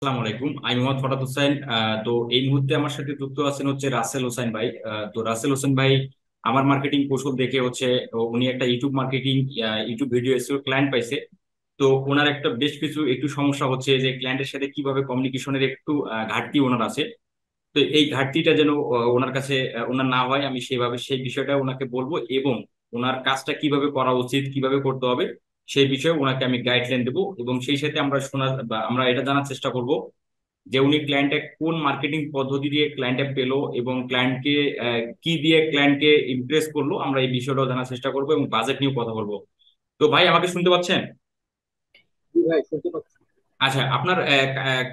আসসালামু আলাইকুম, আমি মোহাম্মদ ফরাদ হোসেন। তো এই মুহূর্তে আমার সাথে যুক্ত আছেন হচ্ছে রাসেল হোসেন ভাই। তো রাসেল হোসেন ভাই আমার মার্কেটিং কৌশল দেখে হচ্ছে উনি একটা YouTube marketing YouTube video SEO client পাইছে। তো ওনার একটা বেশ কিছু একটু সমস্যা হচ্ছে যে ক্লায়েন্টের সাথে কিভাবে কমিউনিকেশনের একটু ঘাটতি ওনার আছে। তো এই ঘাটতিটা যেন ওনার কাছে ওনার না হয়, আমি সেভাবে সেই বিষয়টা ওনাকে বলবো এবং ওনার কাজটা কিভাবে করা উচিত, কিভাবে করতে হবে সেই বিষয়ে ওনাকে আমি গাইডলাইন দেবো। এবং সেই সাথে আমরা শোনার বা আমরা এটা জানার চেষ্টা করব যে উনি ক্লায়েন্টে কোন মার্কেটিং পদ্ধতি দিয়ে ক্লায়েন্টে পেলো এবং ক্লায়েন্টকে কি দিয়ে ক্লায়েন্টকে ইমপ্রেস করলো, আমরা এই বিষয়টাও জানার চেষ্টা করবো এবং বাজেট নিয়েও কথা বলবো। তো ভাই আমাকে শুনতে পাচ্ছেন? জি ভাই, শুনতে পাচ্ছি। আচ্ছা, আপনার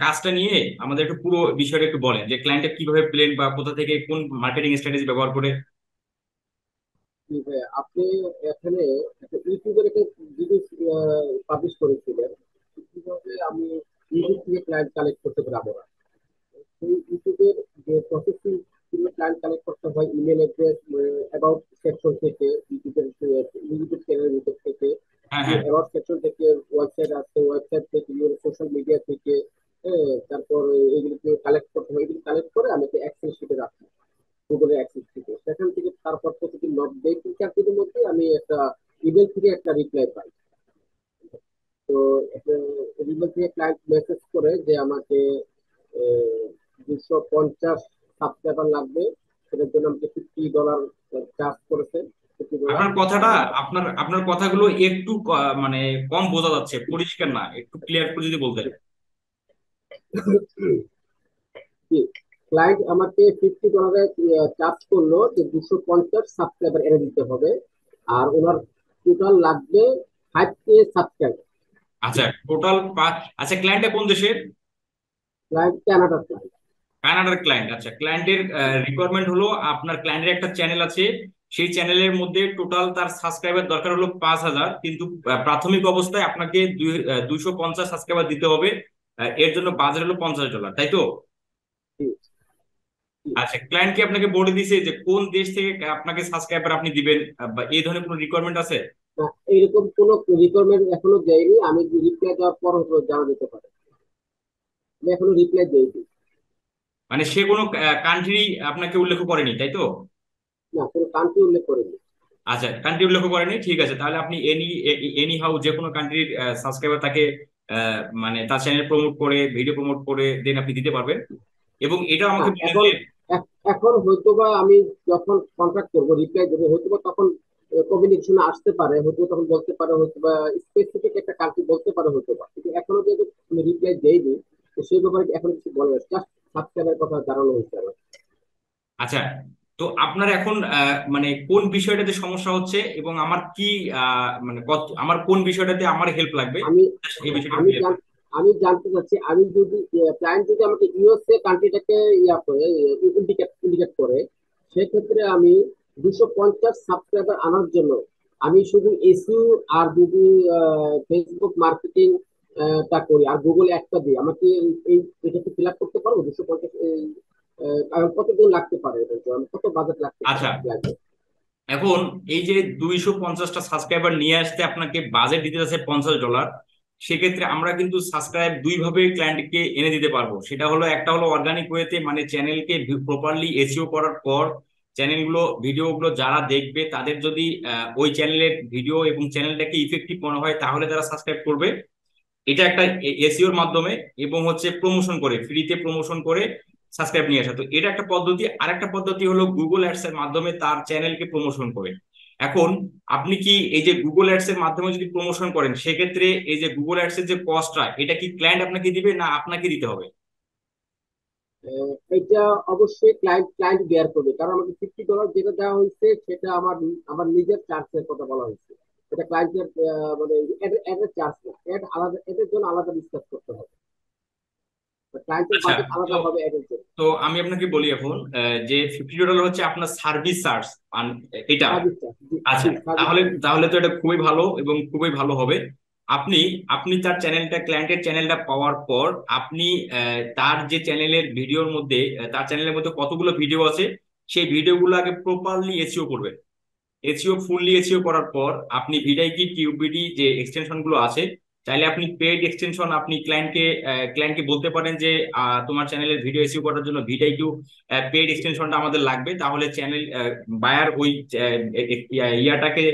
কাজটা নিয়ে আমাদের একটু পুরো বিষয়টা একটু বলেন যে ক্লায়েন্টে কিভাবে প্লেন বা কোথা থেকে কোন মার্কেটিং স্ট্র্যাটেজি ব্যবহার করে। জি ভাই, আপনি এখানে একটা ইউটিউবের একটা ভিডিও পাবলিশ করেছিলেন, কিভাবে আমি ইউটিউব থেকে ক্লায়েন্ট কালেক্ট করতে পারবো না। সেই ইউটিউবের যে প্রসেসিং কিভাবে ক্লায়েন্ট কালেক্ট করতে হয়, ইমেল অ্যাড্রেস, অ্যাবাউট সেকশন থেকে, ইউটিউব চ্যানেলের ভিতর থেকে, হ্যাঁ, হ্যাঁ। অ্যাবাউট সেকশন থেকে ওয়েবসাইট আছে, ওয়েবসাইট থেকে সোশ্যাল মিডিয়া থেকে, তারপর এগুলিকে কালেক্ট করতে হয়। এগুলি কালেক্ট করে আমি একটা এক্সেল শিটে রাখি গুগলের অ্যাক্সেস থেকে। সেখান থেকে তারপর প্রতিদিন 90 থেকে 4 দিনের মধ্যে আমি একটা ইমেল থেকে একটা রিপ্লাই পাই। তো ইমেল থেকে ক্লায়েন্ট মেসেজ করে যে আমাকে 250 সাবস্ক্রাইবার লাগবে, সেটার জন্য আমাকে $50 চার্জ করেছে, $50। আপনার কথাটা, আর আপনার আপনার কথাগুলো একটু মানে কম বোঝা যাচ্ছে, পরিষ্কার না, একটু ক্লিয়ার করে যদি বলতেন। ক্লায়েন্ট আমাকে $50 চার্জ করলো যে 250 সাবস্ক্রাইবার এনে দিতে হবে, আর ওনার টোটাল লাগবে 5K সাবস্ক্রাইবার। আচ্ছা, টোটাল। আচ্ছা, ক্লায়েন্টটা কোন দেশের? ক্লায়েন্ট কানাডার ক্লায়েন্ট। কানাডার ক্লায়েন্ট। আচ্ছা, ক্লায়েন্টের রিকোয়ারমেন্ট হলো আপনার ক্লায়েন্টের একটা চ্যানেল আছে, সেই চ্যানেলের মধ্যে টোটাল তার সাবস্ক্রাইবার দরকার হলো 5,000, কিন্তু প্রাথমিক অবস্থায় আপনাকে 250 সাবস্ক্রাইবার দিতে হবে। এর জন্য বাজেট হলো $50, তাই তো? আচ্ছা, ক্লায়েন্ট কি আপনাকে বলে দিছে যে কোন দেশ থেকে আপনাকে সাবস্ক্রাইবার আপনি দিবেন, বা এই ধরনের কোনো রিকোয়ারমেন্ট আছে? না, এরকম কোনো রিকোয়ারমেন্ট এখনো দেয়নি। আমি রিপ্লাই দেওয়ার পর হয়তো জানা যেতে পারে। আমি এখনো রিপ্লাই দেইনি। মানে সে কোনো কান্ট্রি আপনাকে উল্লেখ করেনি, তাই তো? না, কোনো কান্ট্রি উল্লেখ করেনি। আচ্ছা, কান্ট্রি উল্লেখ করেনি, ঠিক আছে। তাহলে আপনি এনি হাউ যে কোনো কান্ট্রির সাবস্ক্রাইবার তাকে মানে তার চ্যানেল প্রমোট করে, ভিডিও প্রমোট করে দেন আপনি দিতে পারবেন। এবং এটা না, আমাকে বলেন এখন যে এখন হয়তোবা আমি যখন কন্ট্যাক্ট করবো, রিপ্লাই দেবো, হয়তোবা তখন কমিউনিকেশন আসতে পারে, হয়তো তখন বলতে পারে, হয়তোবা স্পেসিফিক একটা কান্ট্রি বলতে পারে, হয়তোবা। কিন্তু এখনো যেহেতু আমি রিপ্লাই দেইনি, তো সেই ব্যাপারে এখনো কিছু বলা যাচ্ছে, জাস্ট সাবস্ক্রাইবের কথা জানানো হয়েছে আমার। আচ্ছা, তো আপনার এখন মানে কোন বিষয়টাতে সমস্যা হচ্ছে এবং আমার কি মানে আমার কোন বিষয়টাতে আমার হেল্প লাগবে, আমি এই হ্যাঁ, বিষয়টা ক্লিয়ার করেন। আমি জানতে চাচ্ছি, আমি যদি ক্লায়েন্ট যদি আমাকে ইউএসএ কান্ট্রিটাকে ইয়া করে, ইন্ডিকেট করে, সেক্ষেত্রে আমি 250 সাবস্ক্রাইবার আনার জন্য আমি শুধু এসইও আর যদি ফেসবুক মার্কেটিং টা করি আর গুগল অ্যাডটা দিই, আমাকে এই এটাকে ফিল আপ করতে পারবো? 250 কতদিন লাগতে পারে এটার জন্য? কত বাজেট লাগতে পারে আচ্ছা, ক্লায়েন্টের? এখন এই যে 250টা সাবস্ক্রাইবার নিয়ে আসতে আপনাকে বাজেট দিতে যাচ্ছে $50, সেক্ষেত্রে আমরা কিন্তু সাবস্ক্রাইব দুই ভাবে ক্লায়েন্টকে এনে দিতে পারবো। সেটা হলো, একটা হলো অর্গানিক ওয়েতে, মানে চ্যানেলকে প্রপারলি এসইও করার পর চ্যানেলগুলো ভিডিওগুলো যারা দেখবে তাদের যদি ওই চ্যানেলের ভিডিও এবং চ্যানেলটাকে ইফেক্টিভ মনে হয় তাহলে তারা সাবস্ক্রাইব করবে। এটা একটা এসইওর মাধ্যমে, এবং হচ্ছে প্রমোশন করে, ফ্রিতে প্রমোশন করে সাবস্ক্রাইব নিয়ে আসা। তো এটা একটা পদ্ধতি। আরেকটা পদ্ধতি হলো গুগল অ্যাডস এর মাধ্যমে তার চ্যানেলকে প্রমোশন করে। এখন আপনি কি এই যে গুগল অ্যাডস এর মাধ্যমে যদি প্রমোশন করেন, সেক্ষেত্রে এই যে গুগল অ্যাডস এর যে কস্টটা, এটা কি ক্লায়েন্ট আপনাকে দিবে না আপনাকে দিতে হবে? এটা অবশ্যই ক্লায়েন্ট ক্লায়েন্ট বেয়ার করবে, কারণ আমাকে $50 যেটা দেওয়া হয়েছে সেটা আমার আমার নিজের চার্জের কথা বলা হয়েছে। এটা ক্লায়েন্টের মানে এডের চার্জ না, এড আলাদা, এদের জন্য আলাদা ডিসকাস করতে হবে। ক্লায়েন্টের আচ্ছা, বাজেট তো আলাদা হবে এডের জন্য। তো আমি আপনাকে বলি এখন যে $50 হচ্ছে আপনার সার্ভিস চার্জ, এটা। সার্ভিস চার্জ, জি। আচ্ছা, জি, সার্ভিস তাহলে চার্জ। তাহলে তো এটা খুবই ভালো এবং খুবই ভালো হবে। আপনি আপনি তার চ্যানেলটা, ক্লায়েন্টের চ্যানেলটা পাওয়ার পর আপনি তার যে চ্যানেলের ভিডিওর মধ্যে, তার চ্যানেলের মধ্যে কতগুলো ভিডিও আছে সেই ভিডিওগুলো আগে প্রপারলি এসইও করবেন। এসইও ফুললি এসইও করার পর আপনি ভিডিআইকি টিউবিডি যে এক্সটেনশন গুলো আছে চাইলে আপনি পেইড এক্সটেনশন আপনি ক্লায়েন্টকে বলতে পারেন যে তোমার চ্যানেলের ভিডিও এসইও করার জন্য ভিডিও পেইড এক্সটেনশনটা আমাদের লাগবে, তাহলে চ্যানেল বায়ার ওই ইয়াটাকে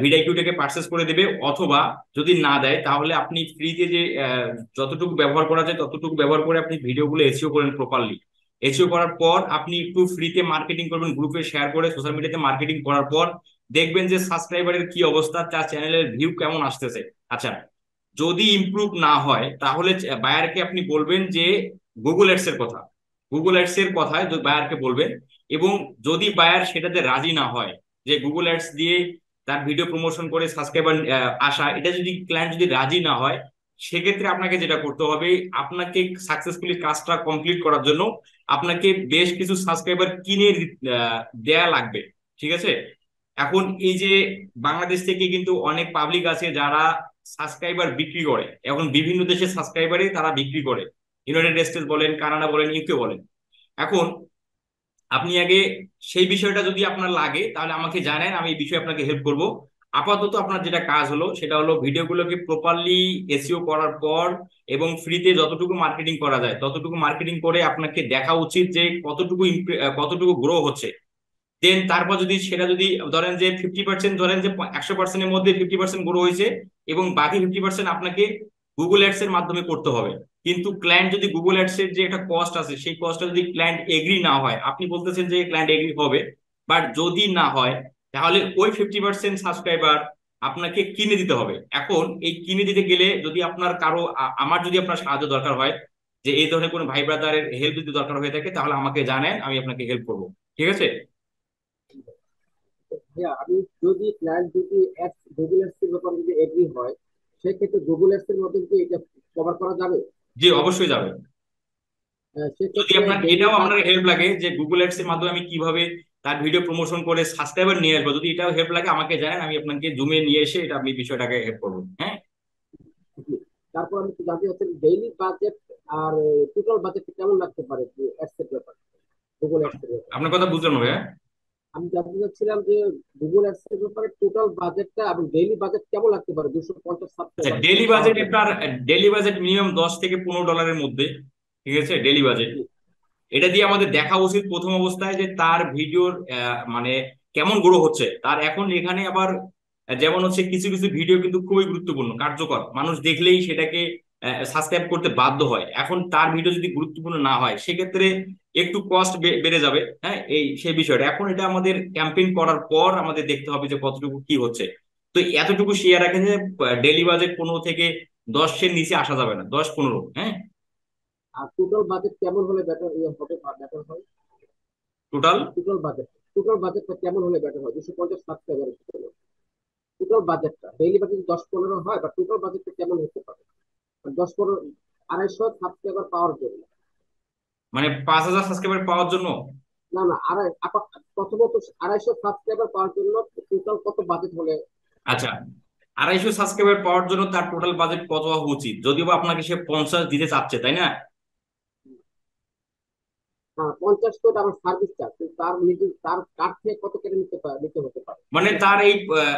ভিডিওটাকে পারচেস করে দেবে। অথবা যদি না দেয় তাহলে আপনি ফ্রিতে যে যতটুকু ব্যবহার করা যায় ততটুকু ব্যবহার করে আপনি ভিডিওগুলো এসইও করেন প্রপারলি। এসইও করার পর আপনি একটু ফ্রিতে মার্কেটিং করবেন, গ্রুপে শেয়ার করে সোশ্যাল মিডিয়াতে মার্কেটিং করার পর দেখবেন যে সাবস্ক্রাইবারের কি অবস্থা, তার চ্যানেলের ভিউ কেমন আসতেছে। আচ্ছা, যদি ইমপ্রুভ না হয় তাহলে বায়ারকে আপনি বলবেন যে গুগল অ্যাডস এর কথা, গুগল অ্যাডস এর কথায় বায়ারকে বলবেন। এবং যদি বায়ার সেটাতে রাজি না হয় যে গুগল অ্যাডস দিয়ে তার ভিডিও প্রমোশন করে সাবস্ক্রাইবার আসা, এটা যদি ক্লায়েন্ট যদি রাজি না হয়, সেক্ষেত্রে আপনাকে যেটা করতে হবে, আপনাকে সাকসেসফুলি কাজটা কমপ্লিট করার জন্য আপনাকে বেশ কিছু সাবস্ক্রাইবার কিনে দেয়া লাগবে। ঠিক আছে? এখন এই যে বাংলাদেশ থেকে কিন্তু অনেক পাবলিক আছে যারা সাবস্ক্রাইবার বিক্রি করে, এখন বিভিন্ন দেশের সাবস্ক্রাইবারে তারা বিক্রি করে, ইউনাইটেড স্টেটস বলেন, কানাডা বলেন, ইউকে বলেন। এখন আপনি আগে সেই বিষয়টা যদি আপনার লাগে তাহলে আমাকে জানেন, আমি এই বিষয়ে আপনাকে হেল্প করব। আপাতত আপনার যেটা কাজ হলো সেটা হলো ভিডিওগুলোকে প্রপারলি এসইও করার পর এবং ফ্রিতে যতটুকু মার্কেটিং করা যায় ততটুকু মার্কেটিং করে আপনাকে দেখা উচিত যে কতটুকু গ্রো হচ্ছে। দেন তারপর যদি সেটা যদি ধরেন যে 50%, ধরেন যে 100%-এর মধ্যে 50% গ্রো হয়েছে এবং বাকি 50% আপনাকে গুগল অ্যাডস এর মাধ্যমে করতে হবে। কিন্তু ক্লায়েন্ট যদি গুগল অ্যাডস এর যে একটা কস্ট আছে সেই কস্টটা যদি ক্লায়েন্ট এগ্রি না হয়, আপনি বলতেছেন যে ক্লায়েন্ট এগ্রি হবে, বাট যদি না হয় তাহলে ওই 50% সাবস্ক্রাইবার আপনাকে কিনে দিতে হবে। এখন এই কিনে দিতে গেলে যদি আপনার কারো আমার যদি আপনার সাহায্য দরকার হয়, যে এই ধরনের কোনো ভাই ব্রাদারের হেল্প যদি দরকার হয়ে থাকে তাহলে আমাকে জানেন, আমি আপনাকে হেল্প করবো। ঠিক আছে? হ্যাঁ, আমি যদি ক্লায়েন্ট যদি অ্যাডস গুগল অ্যাডস এর ব্যাপারে যদি এগ্রি হয়, সেক্ষেত্রে গুগল অ্যাডস এর মধ্যে কি এটা কভার করা যাবে? জি, অবশ্যই যাবে। যদি সেক্ষেত্রে আপনার ডেইলি এটাও কাজ। আপনার হেল্প লাগে যে গুগল অ্যাডস এর মাধ্যমে আমি কিভাবে তার ভিডিও প্রমোশন করে সাবস্ক্রাইবার নিয়ে আসবো, যদি এটাও হেল্প লাগে আমাকে জানেন, আমি আপনাকে জুমে নিয়ে এসে এটা আমি বিষয়টাকে হেল্প করবো। হ্যাঁ। তারপর আমি একটু জানতে চাচ্ছি ডেইলি বাজেট আর টোটাল বাজেট কেমন লাগতে পারে অ্যাডস এর ব্যাপারে, গুগল অ্যাডস এর ব্যাপারে। আপনার কথা বুঝলাম না ভাইয়া। আমি জানতে চাচ্ছিলাম যে গুগল অ্যাডস এর ব্যাপারে টোটাল বাজেটটা এবং ডেইলি বাজেট কেমন লাগতে পারে 250 আচ্ছা, সাবস্ক্রাইবার ডেইলি পাওয়ার বাজেট জন্য। আপনার, ডেইলি বাজেট মিনিমাম $10 থেকে $15 মধ্যে। ঠিক আছে? ডেইলি বাজেট জি। এটা দিয়ে আমাদের দেখা উচিত প্রথম অবস্থায় যে তার ভিডিওর মানে কেমন গ্রো হচ্ছে তার। এখন এখানে আবার যেমন হচ্ছে কিছু কিছু ভিডিও কিন্তু খুবই গুরুত্বপূর্ণ, কার্যকর, মানুষ দেখলেই সেটাকে সাবস্ক্রাইব করতে বাধ্য হয়। এখন তার ভিডিও যদি গুরুত্বপূর্ণ না হয় সেক্ষেত্রে একটু কস্ট বেড়ে যাবে। হ্যাঁ, এই সেই বিষয়টা এখন এটা আমাদের ক্যাম্পেইন করার পর আমাদের দেখতে হবে যে কতটুকু কি হচ্ছে। তো এতটুকু শেয়ার রাখেন যে ডেইলি বাজেট 15 থেকে 10-এর নিচে আসা যাবে না, 10-15। হ্যাঁ। আর টোটাল বাজেট কেমন হলে বেটার হবে বা বেটার হয়? টোটাল টোটাল বাজেটটা কেমন হলে বেটার হয় 250 সাবস্ক্রাইবারের জন্য? টোটাল বাজেটটা ডেইলি বাজেট 10-15 হয়, বা টোটাল বাজেটটা কেমন হতে পারে? 10-15, 250 সাবস্ক্রাইবার পাওয়ার জন্য। মানে 5,000 সাবস্ক্রাইবার পাওয়ার জন্য। না না, প্রথমত 250 সাবস্ক্রাইবার পাওয়ার জন্য টোটাল কত বাজেট হলে হবে? আচ্ছা, 250 সাবস্ক্রাইবার পাওয়ার জন্য তার টোটাল বাজেট কত হওয়া উচিত, যদিও বা আপনাকে সে 50 দিতে চাচ্ছে, তাই না? হ্যাঁ, 50 তো আমার সার্ভিস চার্জ, তার নিজে তার কাছ থেকে কত কেটে নিতে হতে পারে মানে বুঝলেন? তার এই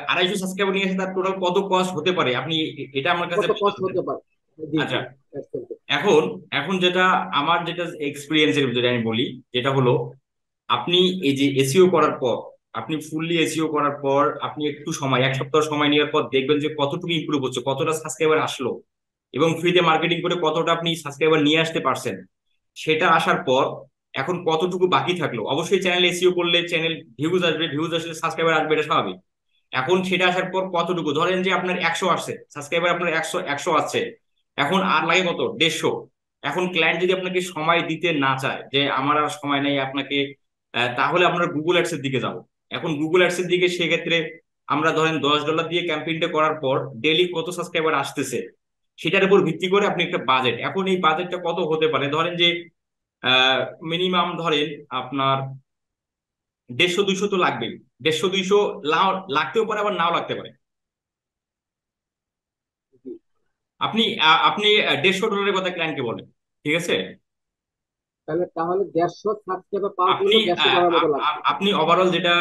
250 সাবস্ক্রাইবার নিয়ে এসে তার টোটাল কত কস্ট হতে পারে আপনি এটা আমার কাছে কত কষ্ট বলতে হতে পারেন? পারে? জি আচ্ছা, জি, একদম। এখন এখন যেটা আমার যেটা এক্সপিরিয়েন্সের যেটা আমি বলি, যেটা হলো আপনি এই যে এসইও করার পর, আপনি ফুললি এসইও করার পর আপনি একটু সময়, 1 সপ্তাহ সময় নেওয়ার পর দেখবেন যে কতটুকু ইমপ্রুভ হচ্ছে, কতটা সাবস্ক্রাইবার আসলো এবং ফ্রিতে মার্কেটিং করে কতটা আপনি সাবস্ক্রাইবার নিয়ে আসতে পারছেন। সেটা আসার পর এখন কতটুকু বাকি থাকলো, অবশ্যই চ্যানেল এসইও করলে চ্যানেল ভিউজ আসবে, ভিউজ আসলে সাবস্ক্রাইবার আসবে, এটা স্বাভাবিক। এখন সেটা আসার পর কতটুকু, ধরেন যে আপনার 100 আসছে সাবস্ক্রাইবার, আপনার 100 আসছে, এখন আর লাগে কত, 150। এখন ক্লায়েন্ট যদি আপনাকে সময় দিতে না চায় যে আমার আর সময় নেই আপনাকে, তাহলে আমরা গুগল অ্যাডস এর দিকে যাব। এখন গুগল অ্যাডস এর দিকে সেক্ষেত্রে আমরা ধরেন $10 দিয়ে ক্যাম্পেইনটা করার পর ডেইলি কত সাবস্ক্রাইবার আসতেছে সেটার উপর ভিত্তি করে আপনি একটা বাজেট, এখন এই বাজেটটা কত হতে পারে, ধরেন যে মিনিমাম ধরেন আপনার 150-200 তো লাগবেই। 150-200 লাগতেও পারে আবার নাও লাগতে পারে। জি। আপনি $150 কথা ক্লায়েন্টকে বলেন। ঠিক আছে? তাহলে 150 সাবস্ক্রাইবার পাওয়ার জন্য আপনি $150 মতো লাগবে। আপনি ওভারঅল যেটা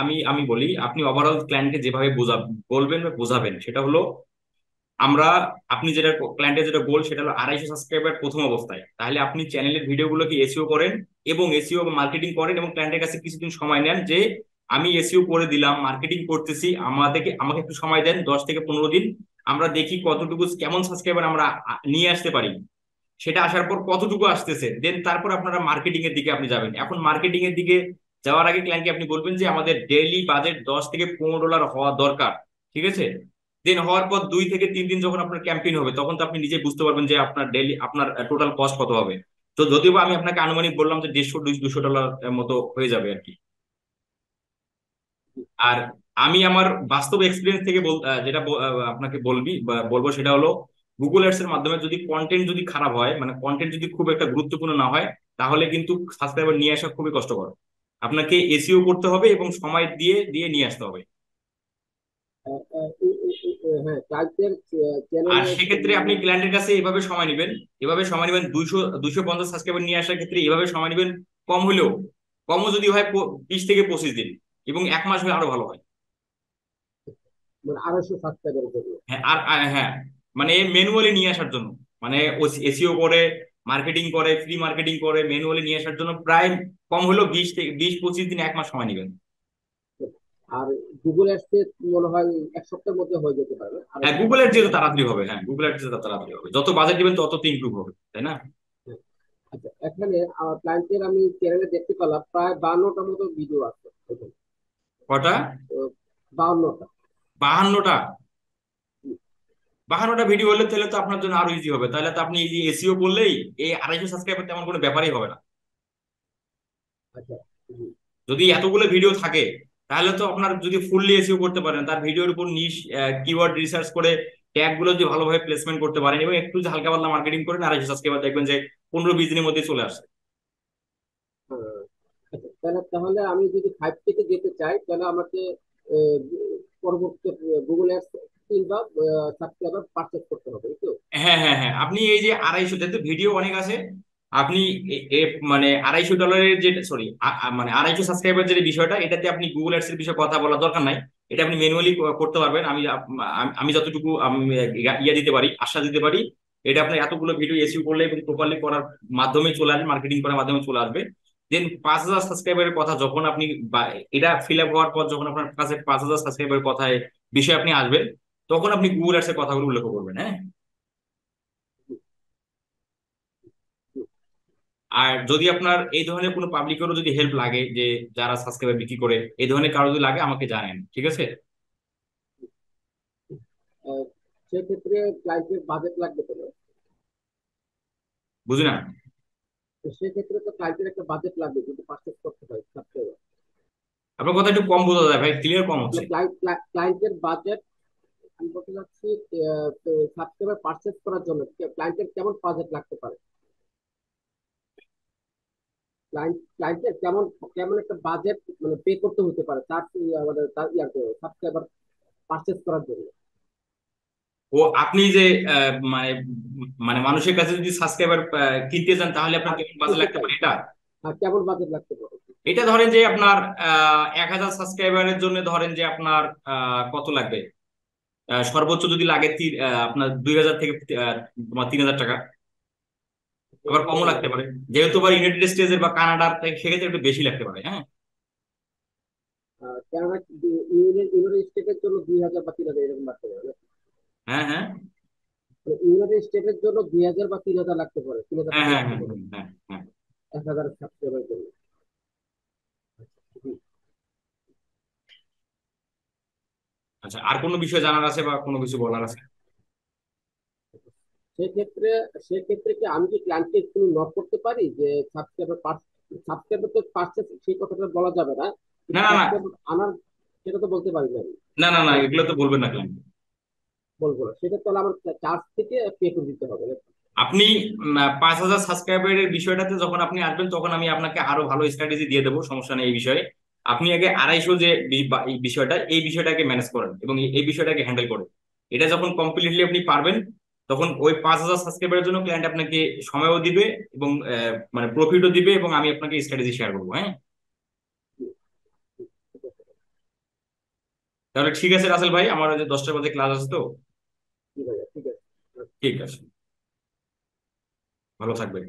আমি আমি বলি, আপনি ওভারঅল ক্লায়েন্টকে যেভাবে বলবেন বা বোঝাবেন সেটা হলো আমরা, আপনি যেটা ক্লায়েন্টের যেটা গোল সেটা হলো 250 সাবস্ক্রাইবার প্রথম অবস্থায়, তাহলে আপনি চ্যানেলের ভিডিওগুলোকে এসইও করেন এবং এসইও মার্কেটিং করেন এবং ক্লায়েন্টের কাছে কিছুদিন সময় নেন যে আমি এসইও করে দিলাম, মার্কেটিং করতেছি, আমাদেরকে আমাকে একটু সময় দেন 10 থেকে 15 দিন, আমরা দেখি কতটুকু কেমন সাবস্ক্রাইবার আমরা নিয়ে আসতে পারি। সেটা আসার পর কতটুকু আসতেছে, দেন তারপর আপনারা মার্কেটিং এর দিকে আপনি যাবেন। এখন মার্কেটিং এর দিকে যাওয়ার আগে ক্লায়েন্টকে আপনি বলবেন যে আমাদের ডেইলি বাজেট $10 থেকে $15 হওয়া দরকার, ঠিক আছে? দেন হওয়ার পর 2 থেকে 3 দিন যখন আপনার ক্যাম্পেইন হবে তখন তো আপনি নিজে বুঝতে পারবেন যে আপনার ডেইলি আপনার টোটাল কস্ট কত হবে। তো যদিও বা আমি আপনাকে আনুমানিক বললাম যে 150-200 ডলার মতো হয়ে যাবে আর কি। আর আমি আমার বাস্তব এক্সপিরিয়েন্স থেকে যেটা আপনাকে বলবো সেটা হলো, গুগল অ্যাডস এর মাধ্যমে যদি কন্টেন্ট যদি খারাপ হয়, মানে কন্টেন্ট যদি খুব একটা গুরুত্বপূর্ণ না হয়, তাহলে কিন্তু সাবস্ক্রাইবার নিয়ে আসা খুবই কষ্টকর। আপনাকে এসইও করতে হবে এবং সময় দিয়ে দিয়ে নিয়ে আসতে হবে। হ্যাঁ, ক্লায়েন্টের আর চ্যানেলে। সেক্ষেত্রে আপনি ক্লায়েন্টের কাছে এভাবে সময় নেবেন 200-250 সাবস্ক্রাইবার নিয়ে আসার ক্ষেত্রে এভাবে সময় নেবেন, কম হলেও, কমও যদি হয় 20 থেকে 25 দিন, এবং 1 মাস হলে আরো ভালো হয়। মানে 250 সাবস্ক্রাইবারের জন্য। হ্যাঁ, মানে ম্যানুয়ালি নিয়ে আসার জন্য, মানে এসইও করে, মার্কেটিং করে, ফ্রি মার্কেটিং করে ম্যানুয়ালি নিয়ে আসার জন্য প্রায় কম হলেও 20 থেকে 25 দিন, 1 মাস সময় নেবেন। আর গুগল অ্যাডসে মনে হয় 1 সপ্তাহের মধ্যে হয়ে যেতে পারে হ্যাঁ, 250 গুগলের যেহেতু সাবস্ক্রাইবার। তাড়াতাড়ি হবে, হ্যাঁ গুগলের যেহেতু তাড়াতাড়ি হবে, যত বাজেট দিবেন তত তো ইমপ্রুভ হবে, তাই না? আচ্ছা, এখানে আমার ক্লায়েন্টের আমি চ্যানেলে দেখতে পেলাম প্রায় 52টার মতো ভিডিও আছে এখানে। কটা? তো 52টা। 52টা? 52টা ভিডিও হলে তাহলে তো আপনার জন্য আরো ইজি হবে, তাহলে তো আপনি এই যে এসইও করলেই এই 250 সাবস্ক্রাইবার তেমন কোনো ব্যাপারই হবে না। আচ্ছা। জি। যদি এতগুলো ভিডিও থাকে তাহলে তো আপনার যদি ফুললি এসইও করতে পারেন, তার ভিডিওর উপর নিশ কিওয়ার্ড রিসার্চ করে ট্যাগ গুলো যদি ভালোভাবে প্লেসমেন্ট করতে পারেন এবং একটু যদি হালকা পাতলা মার্কেটিং করেন, 250 সাবস্ক্রাইবার দেখবেন যে 15-20 দিনের মধ্যে চলে আসে। হ্যাঁ, আচ্ছা, তাহলে আমি যদি 5 থেকে যেতে চাই তাহলে আমাকে আহ, পরবর্তী গুগল অ্যাডস কিংবা সাবস্ক্রাইবার পারচেজ করতে হবে, তাই তো? হ্যাঁ, হ্যাঁ, হ্যাঁ, আপনি এই যে 250, তো ভিডিও অনেক আছে, আপনি মানে $250 যে, সরি, মানে 250 সাবস্ক্রাইবার যে বিষয়টা, এটাতে আপনি গুগল অ্যাডস এর বিষয়ে কথা বলার দরকার নাই। এটা আপনি ম্যানুয়ালি করতে পারবেন। আমি যতটুকু ইয়া দিতে পারি, আশ্বাস দিতে পারি, এটা আপনার এতগুলো ভিডিও এসইও করলে এবং প্রপারলি করার মাধ্যমে চলে আসবে, মার্কেটিং করার মাধ্যমে চলে আসবে। দেন 5,000 সাবস্ক্রাইবারের কথা যখন আপনি এটা ফিল আপ হওয়ার পর যখন আপনার কাছে 5,000 সাবস্ক্রাইবারের কথায় বিষয়ে আপনি আসবেন, তখন আপনি গুগল অ্যাডস এর কথাগুলো উল্লেখ করবেন, হ্যাঁ। আর যদি আপনার এই ধরনের কোনো পাবলিকেরও যদি হেল্প লাগে, যে যারা সাবস্ক্রাইবার বিক্রি করে, এই ধরনের কারো যদি লাগে আমাকে জানেন, ঠিক আছে? আহ, সেক্ষেত্রে ক্লায়েন্টের বাজেট লাগবে তো না? বুঝি না। তো সেক্ষেত্রে তো ক্লায়েন্টের একটা বাজেট লাগবে যদি পারচেজ করতে হয় সাবস্ক্রাইবার। আপনার কথা একটু কম বোঝা যায় ভাই, ক্লিয়ার কম মানে হচ্ছে। ক্লায়েন্টের বাজেট, আমি বলতে চাচ্ছি সাবস্ক্রাইবার পারচেজ করার জন্য ক্লায়েন্টের কেমন বাজেট লাগতে পারে। ক্লায়েন্টের কেমন কেমন একটা বাজেট মানে পে করতে হতে পারে তার আমাদের তার সাবস্ক্রাইবার পারচেজ করার জন্য। ও আপনি যে মানে মানে মানুষের কাছে যদি সাবস্ক্রাইবার কিনতে চান তাহলে আপনার আর কেমন বাজে কিনতে লাগতে চাই, পারে এটা? আর কেমন বাজেট লাগতে পারে। এটা ধরেন যে আপনার 1,000 সাবস্ক্রাইবারের জন্য ধরেন যে আপনার কত লাগবে, সর্বোচ্চ যদি লাগে আপনার 2,000 থেকে তোমার 3,000 টাকা। আবার কমও এরকম লাগতে লাগে না? পারে, যেহেতু আবার ইউনাইটেড স্টেটসের বা কানাডার, তাই সেক্ষেত্রে একটু বেশি লাগতে পারে, হ্যাঁ। কেননা ইউনাইটেড স্টেটের জন্য 2,000 বা 3,000 এরকম লাগতে পারে না? হ্যাঁ, হ্যাঁ, মানে ইউনাইটেড স্টেটের জন্য 2,000 বা 3,000 লাগতে পারে, 3,000 টাকা হ্যাঁ, লাগতে হ্যাঁ, পারে হ্যাঁ, হ্যাঁ, হ্যাঁ, হ্যাঁ। 1,000 সাবস্ক্রাইবারের জন্য। জি। আচ্ছা, আর কোনো বিষয় জানার আছে বা কোনো কিছু বলার আছে? সেক্ষেত্রে সেক্ষেত্রে কি আমি কি ক্লায়েন্টকে একটু নক করতে পারি যে সাবস্ক্রাইবার সাবস্ক্রাইবার তো পারচেজ সেই কথাটা বলা যাবে না, না, কিন্তু না, না, সাবস্ক্রাইবার আনার সেটা তো বলতে পারি না আমি। না, না, না, এগুলো তো বলবেন না কেন? বলবো না, সেটা তাহলে আমার চার্জ থেকে পে করে দিতে হবে নাকি? আপনি 5,000 সাবস্ক্রাইবারের বিষয়টাতে যখন আপনি আসবেন তখন আমি আপনাকে আরো ভালো স্ট্র্যাটেজি দিয়ে দেবো, সমস্যা নেই এই বিষয়ে। আপনি আগে 250 যে এই বিষয়টা, এই বিষয়টাকে ম্যানেজ করেন এবং এই বিষয়টাকে হ্যান্ডেল করেন। এটা যখন কমপ্লিটলি আপনি পারবেন, তখন ওই 5,000 সাবস্ক্রাইবারের জন্য ক্লায়েন্ট আপনাকে সময়ও দিবে এবং মানে প্রফিটও দিবে, এবং আমি আপনাকে স্ট্র্যাটেজি শেয়ার করবো, হ্যাঁ। তাহলে ঠিক আছে রাসেল ভাই, আমার ওই যে 10টা বাজে ক্লাস আছে তো। জি ভাইয়া, ঠিক আছে। ঠিক আছে, ভালো থাকবেন।